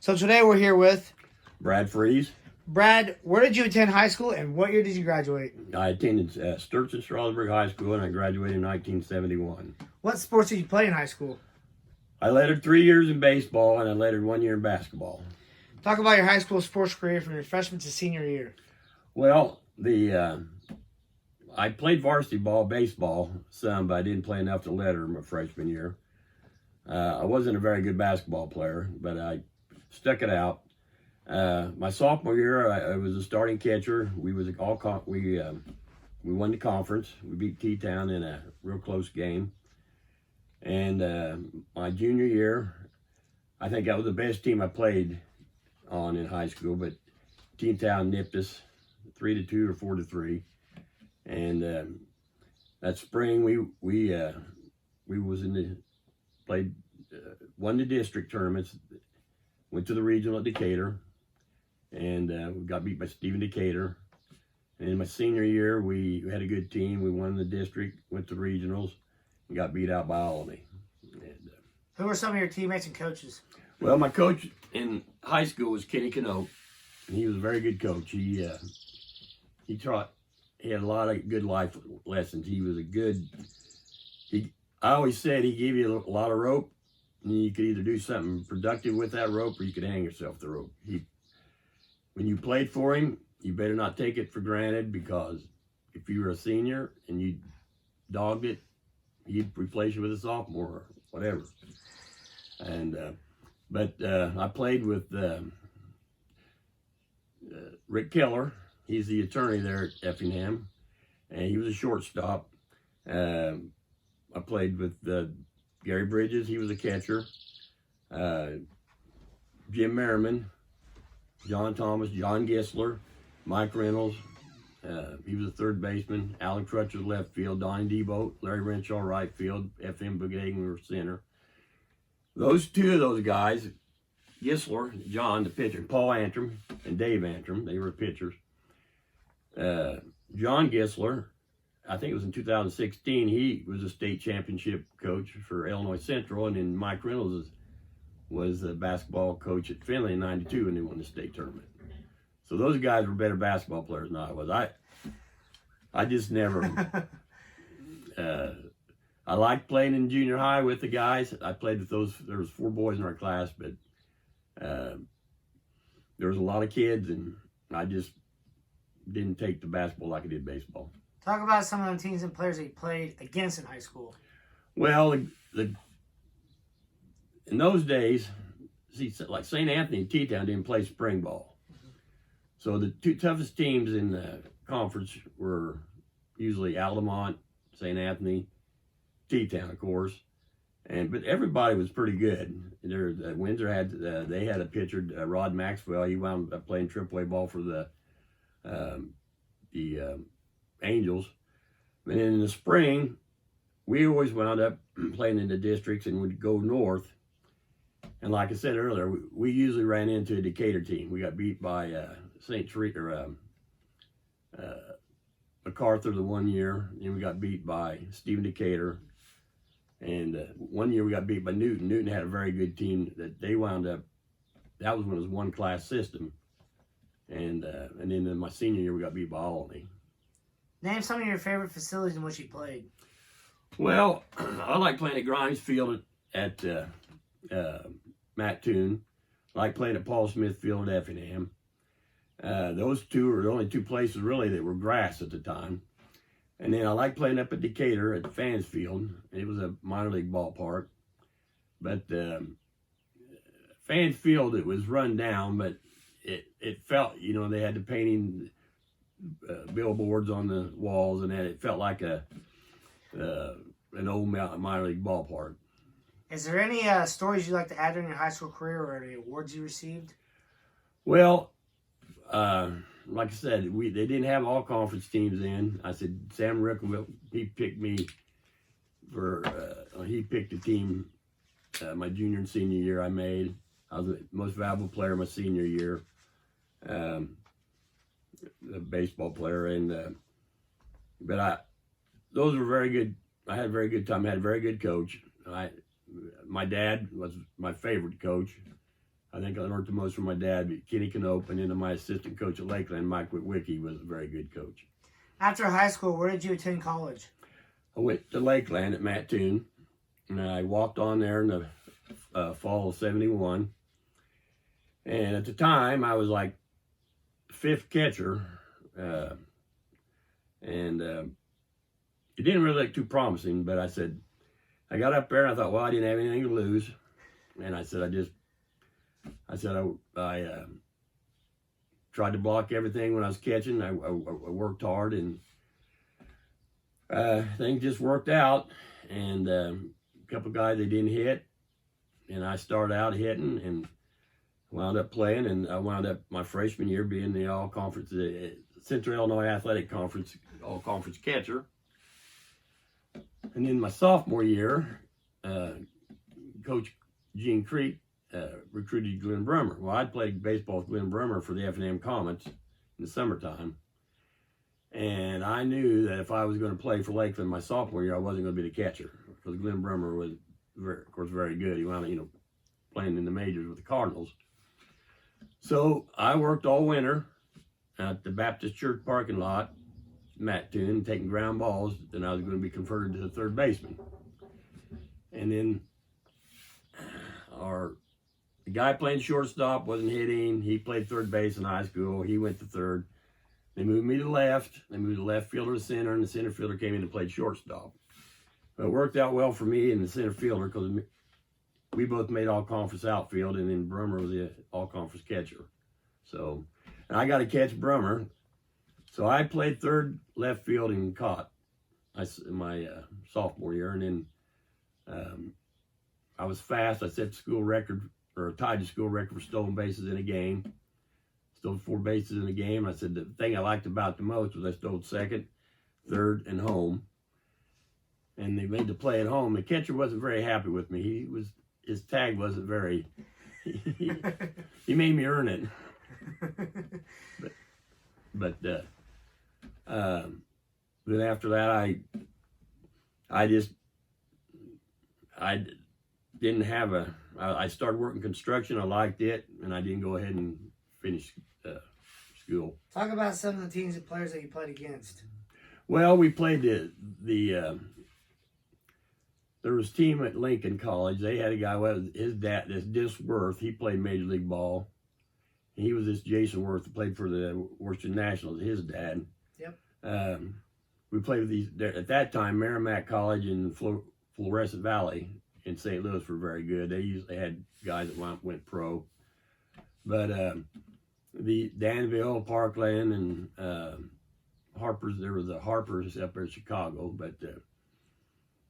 So today we're here with Brad Friese. Brad. Where did you attend high school, and what year did you graduate? I attended Sturgeon Strasburg High School, and I graduated in 1971. What sports did you play in high school? I lettered 3 years in baseball, and I lettered 1 year in basketball. Talk about your high school sports career from your freshman to senior year. Well, I played varsity baseball some, but I didn't play enough to letter my freshman year. I wasn't a very good basketball player, but I stuck it out. My sophomore year, I was a starting catcher. We won the conference. We beat T-Town in a real close game. And my junior year, I think that was the best team I played on in high school. But T-Town nipped us 3-2 or 4-3. And that spring, we won the district tournaments. Went to the regional at Decatur, and we got beat by Stephen Decatur. And in my senior year, we had a good team. We won the district, went to regionals, and got beat out by Albany. And, who were some of your teammates and coaches? Well, my coach in high school was Kenny Canote, and he was a very good coach. He had a lot of good life lessons. I always said he gave you a lot of rope, and you could either do something productive with that rope or you could hang yourself the rope. When you played for him, you better not take it for granted, because if you were a senior and you dogged it, he'd replace you with a sophomore or whatever. And but I played with Rick Keller. He's the attorney there at Effingham, and he was a shortstop. I played with Gary Bridges. He was a catcher. Jim Merriman, John Thomas, John Gisler, Mike Reynolds. He was a third baseman. Alan Crutch was left field. Donnie Debo, Larry Renshaw right field. F.M. Bugagan were center. Two of those guys, Gisler, John, the pitcher, Paul Antrim, and Dave Antrim, they were pitchers. John Gisler, I think it was in 2016, he was a state championship coach for Illinois Central, and then Mike Reynolds was a basketball coach at Finley in 92 when they won the state tournament. So those guys were better basketball players than I was. I just never, I liked playing in junior high with the guys. I played with there was 4 boys in our class, but there was a lot of kids, and I just didn't take the basketball like I did baseball. Talk about some of the teams and players that you played against in high school. Well, in those days, like St. Anthony and T-Town didn't play spring ball. So the 2 toughest teams in the conference were usually Altamont, St. Anthony, T-Town, of course. But everybody was pretty good. Windsor had a pitcher, Rod Maxwell. He wound up playing AAA ball for the Angels. And in the spring, we always wound up playing in the districts and would go north. And like I said earlier, we usually ran into a Decatur team. We got beat by St. Teresa or MacArthur the 1 year, and we got beat by Stephen Decatur. And 1 year we got beat by Newton. Newton had a very good team that they wound up. That was when it was one class system. And then in my senior year we got beat by Albany. Name some of your favorite facilities in which you played. Well, I like playing at Grimes Field at Mattoon. I like playing at Paul Smith Field at Effingham. Those two were the only 2 places really that were grass at the time. And then I like playing up at Decatur at Fans Field. It was a minor league ballpark. But Fans Field, it was run down, but it felt, they had the painting billboards on the walls, and that it felt like an old minor league ballpark. Is there any stories you'd like to add during your high school career, or any awards you received? Well, like I said, they didn't have all conference teams in. I said Sam Rickleville, he picked me he picked a team my junior and senior year I made. I was the most valuable player my senior year. A baseball player, and those were very good. I had a very good time. I had a very good coach. My dad was my favorite coach. I think I learned the most from my dad, Kenny Canope, and then my assistant coach at Lakeland, Mike Witwicky, was a very good coach. After high school, where did you attend college? I went to Lakeland at Mattoon, and I walked on there in the fall of '71. And at the time, I was like fifth catcher, and it didn't really look too promising. But I got up there and I thought, well, I didn't have anything to lose, and I tried to block everything when I was catching. I worked hard, and things just worked out. And a couple guys they didn't hit, and I started out hitting and wound up playing, and I wound up my freshman year being the all-conference, Central Illinois Athletic Conference all-conference catcher. And then my sophomore year, Coach Gene Creek recruited Glenn Brummer. Well, I'd played baseball with Glenn Brummer for the F&M Comets in the summertime. And I knew that if I was going to play for Lakeland my sophomore year, I wasn't going to be the catcher, because Glenn Brummer was, of course, very good. He wound up, playing in the majors with the Cardinals. So I worked all winter at the Baptist Church parking lot, Mattoon, taking ground balls. Then I was going to be converted to the third baseman. And then the guy playing shortstop wasn't hitting. He played third base in high school. He went to third. They moved me to left. They moved the left fielder to center, and the center fielder came in and played shortstop. But it worked out well for me and the center fielder, because we both made all-conference outfield, and then Brummer was the all-conference catcher. So, and I got to catch Brummer. So I played third, left field, and caught my sophomore year. And then I was fast. I set the school record, or tied the school record for stolen bases in a game. Stole 4 bases in a game. I said the thing I liked about the most was I stole second, third, and home. And they made the play at home. The catcher wasn't very happy with me. His tag wasn't very. He made me earn it. But then after that, I didn't have I started working construction. I liked it, and I didn't go ahead and finish school. Talk about some of the teams and players that you played against. Well, we played there was a team at Lincoln College. They had a guy, his dad, this Worth, he played Major League Ball. He was this Jason Worth, who played for the Worcester Nationals, his dad. Yep. We played with these, at that time, Merrimack College and Florissant Valley in St. Louis were very good. They had guys that went pro. But the Danville, Parkland, and Harper's, there was a Harper's up in Chicago, but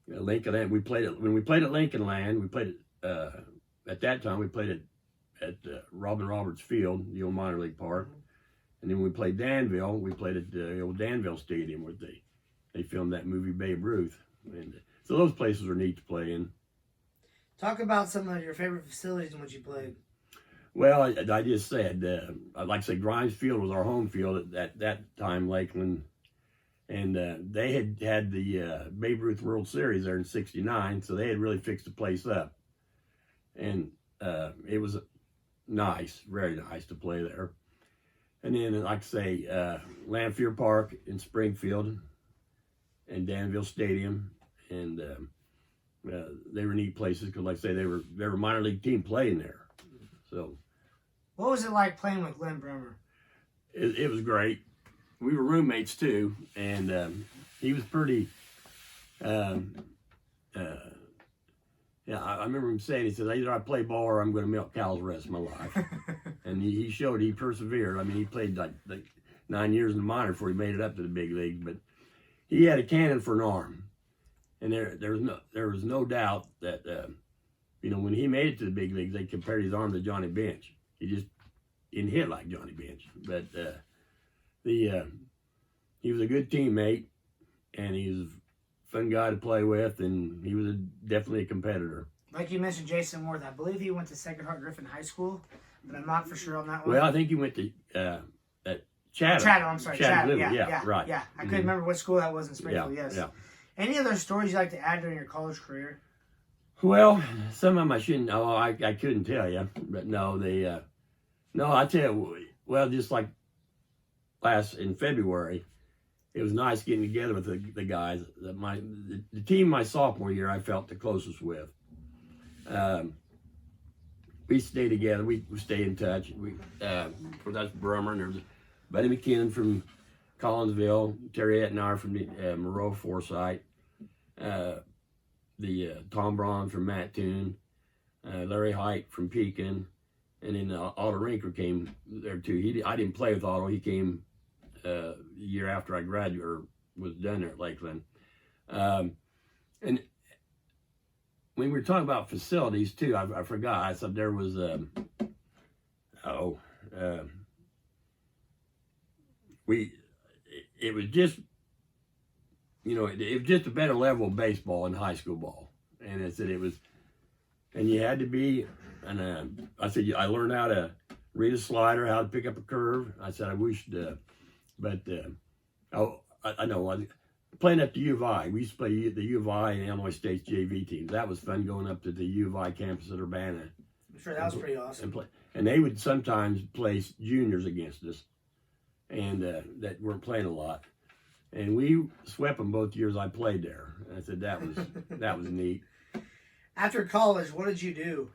Lincoln, when we played at Lincoln Land, we played at that time we played at Robin Roberts Field, the old minor league park, and then when we played Danville, we played at the old Danville Stadium where they filmed that movie Babe Ruth, and so those places are neat to play in. Talk about some of your favorite facilities in which you played. Well, I just said, I'd like to say Grimes Field was our home field at that time, Lakeland. And they had the Babe Ruth World Series there in '69, so they had really fixed the place up. And it was nice, very nice to play there. And then, like I say, Lanphier Park in Springfield and Danville Stadium. And they were neat places because, like I say, they were a minor league team playing there. So, what was it like playing with Glenn Brummer? It was great. We were roommates too, and he was pretty. Yeah, I remember him saying, he said, either I play ball or I'm going to milk cows the rest of my life. And he showed he persevered. I mean, he played like 9 years in the minor before he made it up to the big league. But he had a cannon for an arm, and there was no doubt that when he made it to the big leagues, they compared his arm to Johnny Bench. He just didn't hit like Johnny Bench, but he was a good teammate, and he was a fun guy to play with, and he was definitely a competitor. Like you mentioned, Jason Worth, I believe he went to Sacred Heart Griffin High School, but I'm not for sure on that one. Well, I think he went to at Chatham. Chatham, I'm sorry, Chatham. Yeah, right. Yeah, I couldn't remember what school that was in Springfield. Yes. Yeah. Any other stories you'd like to add during your college career? Well, some of them I shouldn't. Oh, I couldn't tell you, but no, no, I tell you. Well, just like in February, it was nice getting together with the guys. The team my sophomore year, I felt the closest with. We stayed together. We stayed in touch. That's Brummer, and there's Buddy McKinnon from Collinsville, Terry Etnar from Moreau Forsyth, Tom Braun from Mattoon, Larry Height from Pekin, and then Otto Rinker came there too. I didn't play with Otto. He came the year after I graduated or was done there at Lakeland. And when we were talking about facilities too, I forgot. I said there was it was just, it was just a better level of baseball in high school ball. And I said and you had to be, and I said, I learned how to read a slider, how to pick up a curve. I said, I wished, I know, playing up to U of I. We used to play the U of I and Illinois State's JV teams. That was fun going up to the U of I campus at Urbana. I'm sure that was pretty awesome. And they would sometimes place juniors against us, and that weren't playing a lot. And we swept them both years I played there. And I said that was neat. After college, what did you do?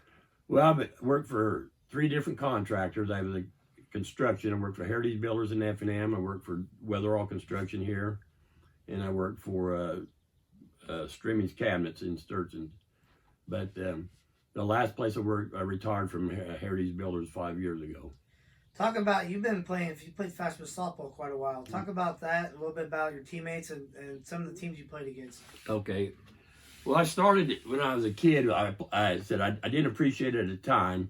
Well, I worked for 3 different contractors. I was a construction. I worked for Heritage Builders in F&M. I worked for Weatherall Construction here. And I worked for Streaming's Cabinets in Sturgeon. But the last place I worked, I retired from Heritage Builders 5 years ago. Talk about, you played fastball softball quite a while. Talk about that, a little bit about your teammates and some of the teams you played against. Okay. Well, I started when I was a kid. I said I didn't appreciate it at the time.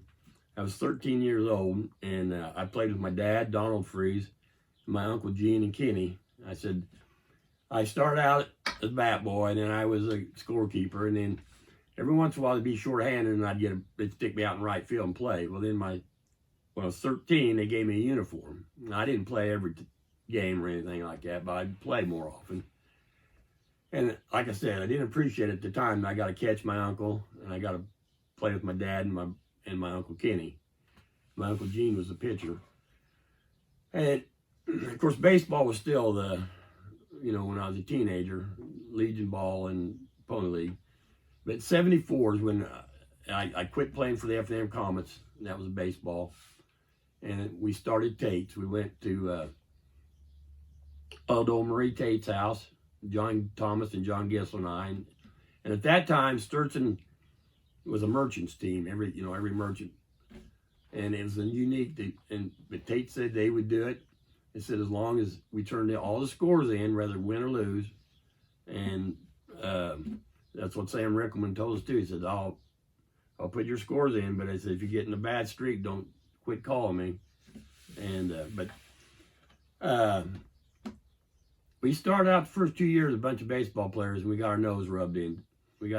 I was 13 years old, and I played with my dad, Donald Friese, my uncle Gene and Kenny. I said, I started out as a bat boy, and then I was a scorekeeper, and then every once in a while I'd be shorthanded, and they'd stick me out in right field and play. Well, then when I was 13, they gave me a uniform. Now, I didn't play every game or anything like that, but I'd play more often. And like I said, I didn't appreciate it at the time. I got to catch my uncle, and I got to play with my dad and my uncle Kenny. My uncle Gene was the pitcher. And, of course, baseball was still when I was a teenager, Legion Ball and Pony League. But 74 is when I quit playing for the F&M Comets, and that was baseball. And we started Tate's. We went to Aldo Marie Tate's house, John Thomas and John Gissler and I. And at that time, Sturgeon was a merchant's team, every merchant. And it was a unique, but Tate said they would do it. They said as long as we turned all the scores in, whether win or lose. And that's what Sam Rickleman told us too. He said, I'll put your scores in, but I said, if you get in a bad streak, don't quit calling me. And we started out the first 2 years a bunch of baseball players, and we got our nose rubbed in. We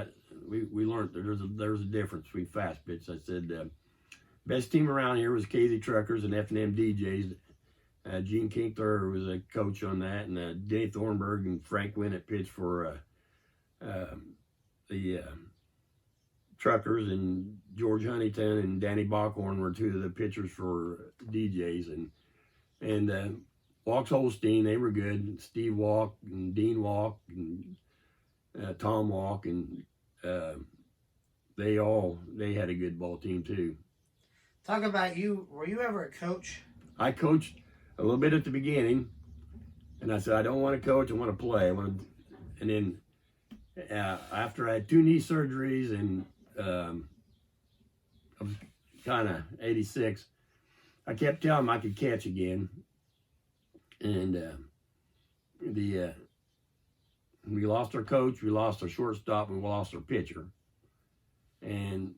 learned that there's a difference between fast pitch. I said best team around here was Casey Truckers and F&M DJs. Gene Kinkler was a coach on that, and Denny Thornburg and Frank Winnett pitched for the Truckers, and George Huntington and Danny Bockhorn were 2 of the pitchers for DJs, and Walks Holstein, they were good. Steve Walk and Dean Walk and Tom Walk, and they had a good ball team too. Talk about you. Were you ever a coach? I coached a little bit at the beginning, and I said, I don't want to coach, I want to play. And then after I had 2 knee surgeries, and I was kind of 86, I kept telling them I could catch again. And we lost our coach, we lost our shortstop, and we lost our pitcher. And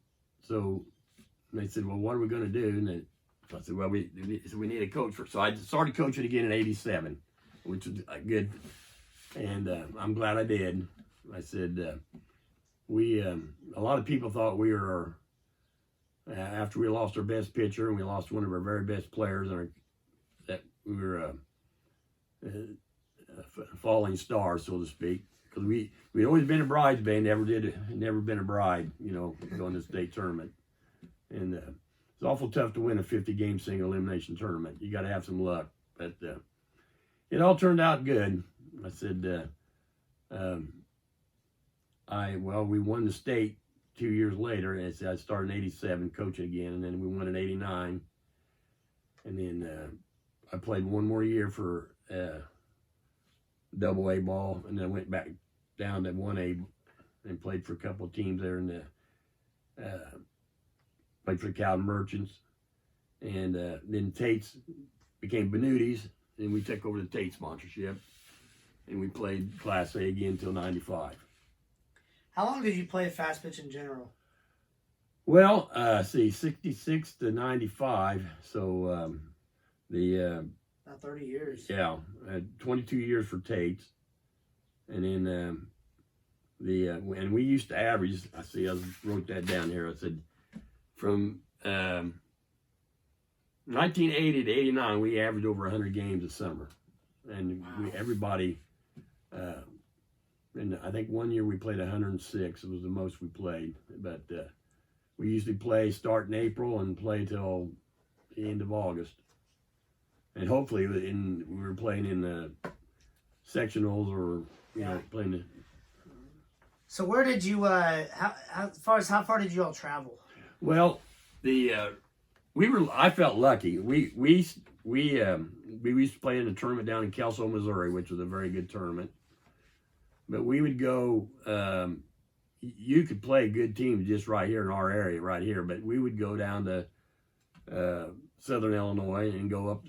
so they said, well, what are we going to do? And I said, well, we need a coach for. So I started coaching again in 87, which was good. And I'm glad I did. I said, a lot of people thought we were, after we lost our best pitcher and we lost one of our very best players, that we were a falling star, so to speak. because we'd always been a bridesmaid, never been a bride, going to the state tournament. And it's awful tough to win a 50-game single elimination tournament. You got to have some luck. But it all turned out good. I said, we won the state 2 years later. And I started in 87 coaching again, and then we won in 89. And then I played one more year for double A ball, and then went back down to 1A and played for a couple of teams there in the played for the Cowden Merchants, and then Tate's became Benuti's, and we took over the Tate sponsorship, and we played Class A again until 95. How long did you play fast pitch in general? Well, 66 to 95, so about 30 years. Yeah, 22 years for Tate's, and then and we used to average. I wrote that down here. I said from 1980 to 89, we averaged over 100 games a summer, and wow. Everybody. And I think one year we played 106. It was the most we played, but we usually start in April and play till the end of August. And hopefully, we were playing in the sectionals or playing the. So where did you? How far did you all travel? Well, I felt lucky. We used to play in a tournament down in Kelso, Missouri, which was a very good tournament. But we would go. You could play good teams just right here in our area, right here. But we would go down to Southern Illinois and go up.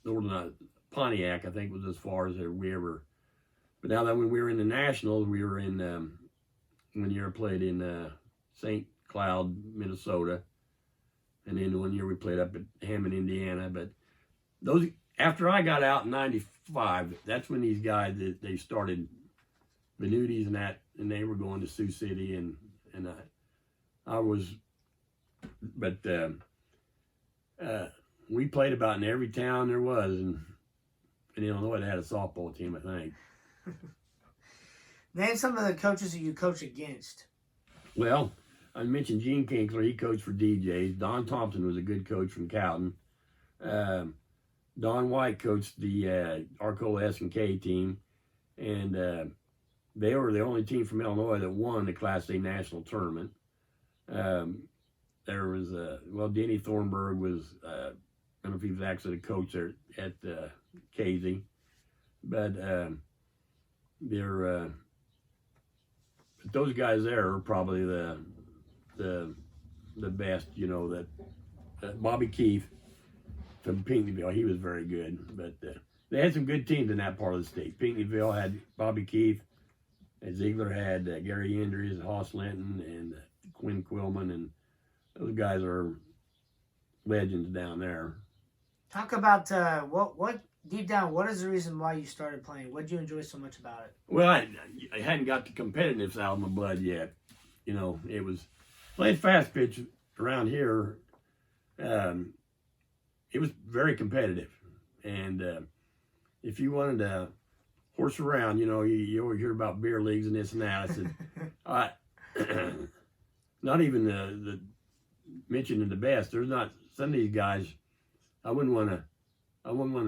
Northern Pontiac, I think, was as far as we ever. But now that when we were in the Nationals, we were in one year played in St. Cloud, Minnesota, and then one year we played up at Hammond, Indiana. But those after I got out in '95, that's when these guys they started Benuti's and that, and they were going to Sioux City, and I was, but. We played about in every town there was, and in Illinois they had a softball team, I think. Name some of the coaches that you coach against. Well, I mentioned Gene Kinkler. He coached for DJs. Don Thompson was a good coach from Cowden. Don White coached the Arcola S&K team, and they were the only team from Illinois that won the Class A national tournament. There was, Denny Thornburg was, I don't know if he was actually the coach there at Casey, but those guys there are probably the best, that Bobby Keith from Pinckneyville, he was very good, but they had some good teams in that part of the state. Pinckneyville had Bobby Keith, and Ziegler had Gary Endries, Hoss Linton, and Quinn Quillman, and those guys are legends down there. Talk about what deep down, what is the reason why you started playing? What did you enjoy so much about it? Well, I hadn't got the competitiveness out of my blood yet. It was playing fast pitch around here. It was very competitive, and if you wanted to horse around, you always hear about beer leagues and this and that. I said, not even the mentioning the best. There's not some of these guys. I wouldn't want to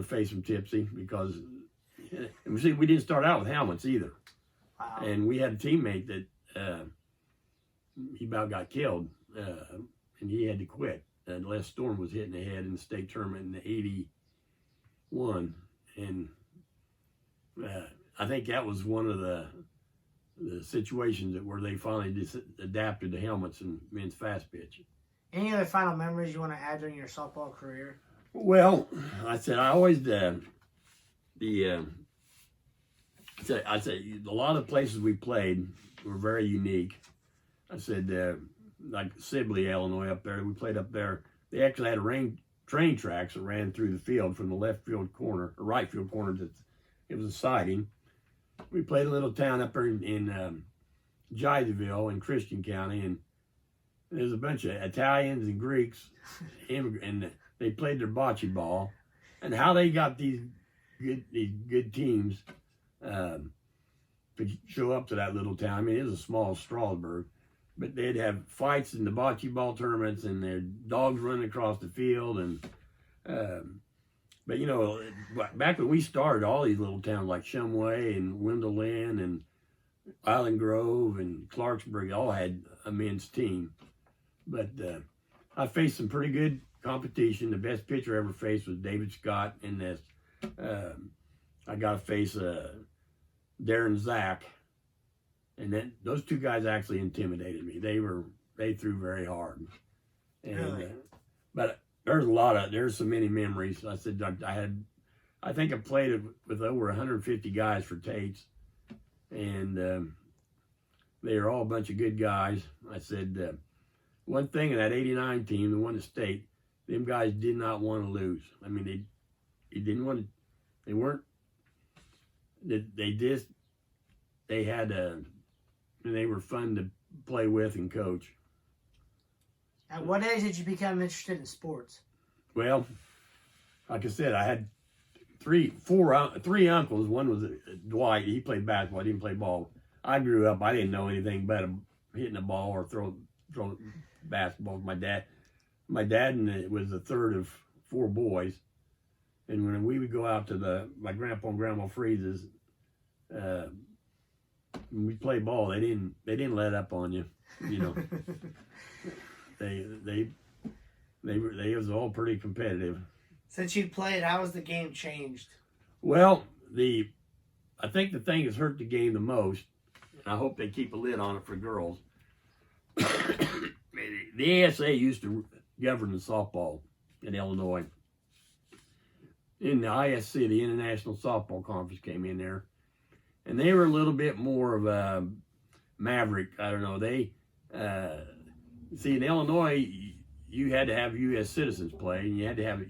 face them tipsy because, and see, we didn't start out with helmets either. Wow. And we had a teammate that he about got killed, and he had to quit. Les Storm was hitting the head in the state tournament in '81, and I think that was one of the situations where they finally just adapted to helmets and men's fast pitch. Any other final memories you want to add during your softball career? Well, I said I always I said a lot of places we played were very unique. I said like Sibley, Illinois, up there. We played up there. They actually had train tracks that ran through the field from the left field corner or right field corner. It was a siding. We played a little town up there in Jyseville in Christian County, and there's a bunch of Italians and Greeks, and they played their bocce ball. And how they got these good teams, to show up to that little town. I mean, it was a small Strasburg, but they'd have fights in the bocce ball tournaments, and their dogs running across the field. And but you know, back when we started, all these little towns like Shumway and Wendell Lynn and Island Grove and Clarksburg all had a men's team. But I faced some pretty good competition. The best pitcher I ever faced was David Scott in this. I got to face Darren Zach, and then those two guys actually intimidated me. They threw very hard, and Really? But there's so many memories. I said I think I played with over 150 guys for Tate's, and they are all a bunch of good guys. I said one thing in that '89 team, the won the state, them guys did not want to lose. I mean, they didn't want to. They weren't. They had and they were fun to play with and coach. At what age did you become interested in sports? Well, like I said, I had three uncles. One was Dwight. He played basketball. I didn't play ball. I grew up. I didn't know anything but hitting a ball or throw basketball. My dad was the third of 4 boys. And when we would go out to my grandpa and grandma Friese's, when we play ball, they didn't let up on you. You know, they was all pretty competitive. Since you played, how has the game changed? Well, I think the thing that's hurt the game the most, and I hope they keep a lid on it for girls. The ASA used to govern the softball in Illinois. In the ISC, the International Softball Conference, came in there, and they were a little bit more of a maverick. I don't know. They see, in Illinois, you had to have U.S. citizens play, and you had to have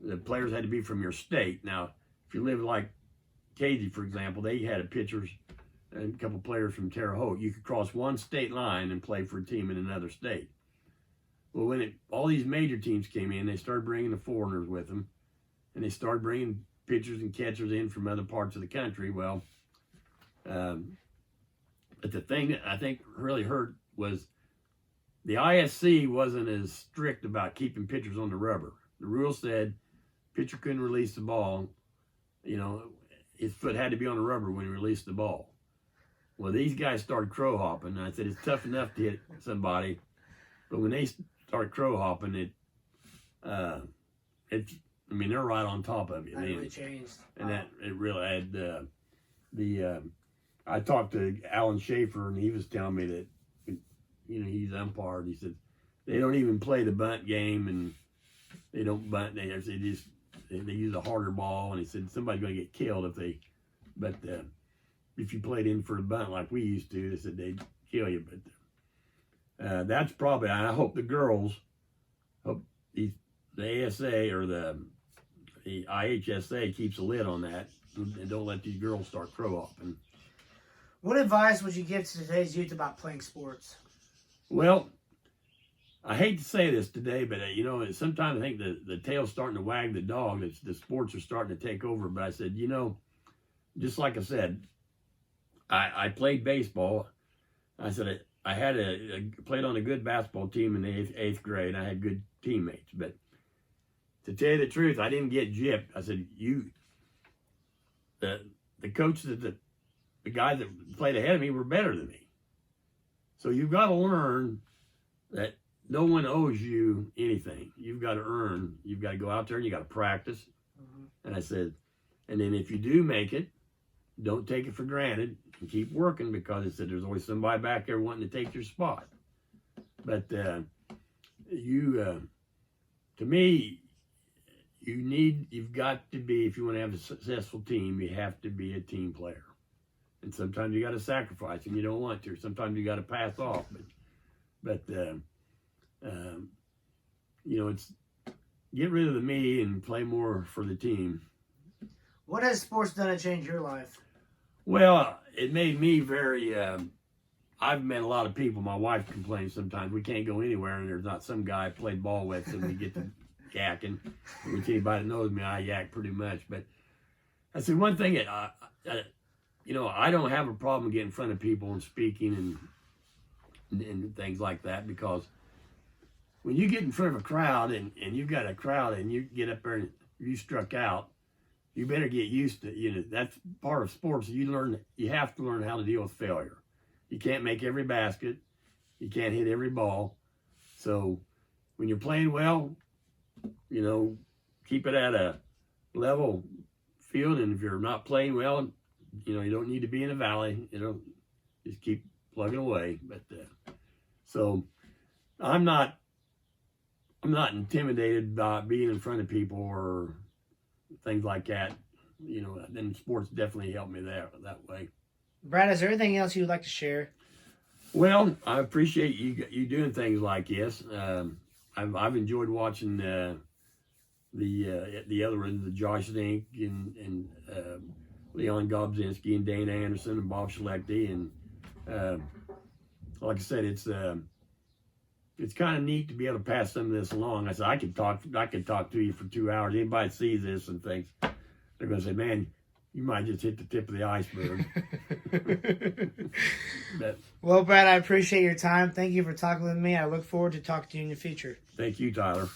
the players had to be from your state. Now, if you live like Casey, for example, they had pitchers and a couple players from Terre Haute. You could cross one state line and play for a team in another state. Well, when all these major teams came in, they started bringing the foreigners with them. And they started bringing pitchers and catchers in from other parts of the country. Well, but the thing that I think really hurt was the ISC wasn't as strict about keeping pitchers on the rubber. The rule said pitcher couldn't release the ball. You know, his foot had to be on the rubber when he released the ball. Well, these guys started crow hopping. And I said, it's tough enough to hit somebody, but when they start crow hopping, I mean, they're right on top of you. That really changed. And that it really had I talked to Alan Schaefer, and he was telling me that, you know, he's umpired. He said they don't even play the bunt game, and they don't bunt. They use a harder ball. And he said somebody's going to get killed if you played in for a bunt like we used to. They said they'd kill you. But that's probably. I hope the girls, the ASA or the IHSA keeps a lid on that and don't let these girls start crow hopping. What advice would you give to today's youth about playing sports? Well, I hate to say this today, but you know, sometimes I think the tail's starting to wag the dog. The sports are starting to take over. But I said, you know, just like I said, I played baseball. I said I played on a good basketball team in the eighth grade. I had good teammates, but to tell you the truth, I didn't get gypped. I said, the coaches, the guys that played ahead of me were better than me. So you've got to learn that no one owes you anything. You've got to earn. You've got to go out there and you got to practice. Mm-hmm. And I said, and then if you do make it, don't take it for granted and keep working, because it said there's always somebody back there wanting to take your spot. But to me, you've got to be, if you want to have a successful team, you have to be a team player. And sometimes you got to sacrifice and you don't want to. Sometimes you got to pass off. But you know, it's get rid of the me and play more for the team. What has sports done to change your life? Well, it made me very, I've met a lot of people. My wife complains sometimes we can't go anywhere and there's not some guy I played ball with, and we get to yakking. Which anybody that knows me, I yak pretty much. But I said one thing that I don't have a problem getting in front of people and speaking and things like that, because when you get in front of a crowd and you've got a crowd and you get up there and you struck out, you better get used to, that's part of sports. You have to learn how to deal with failure. You can't make every basket. You can't hit every ball. So when you're playing well, keep it at a level field. And if you're not playing well, you don't need to be in a valley. Just keep plugging away. But so I'm not intimidated by being in front of people or things like that. Then sports definitely helped me that way. Brad, is there anything else you'd like to share? Well, I appreciate you doing things like this. I've enjoyed watching the other ones, the Josh Zink and Leon Gobzinski and Dane Anderson and Bob Schlechte, and like I said, it's kind of neat to be able to pass some of this along. I said I could talk to you for 2 hours. Anybody sees this and thinks, they're going to say, "Man, you might just hit the tip of the iceberg." Well, Brad, I appreciate your time. Thank you for talking with me. I look forward to talking to you in the future. Thank you, Tyler.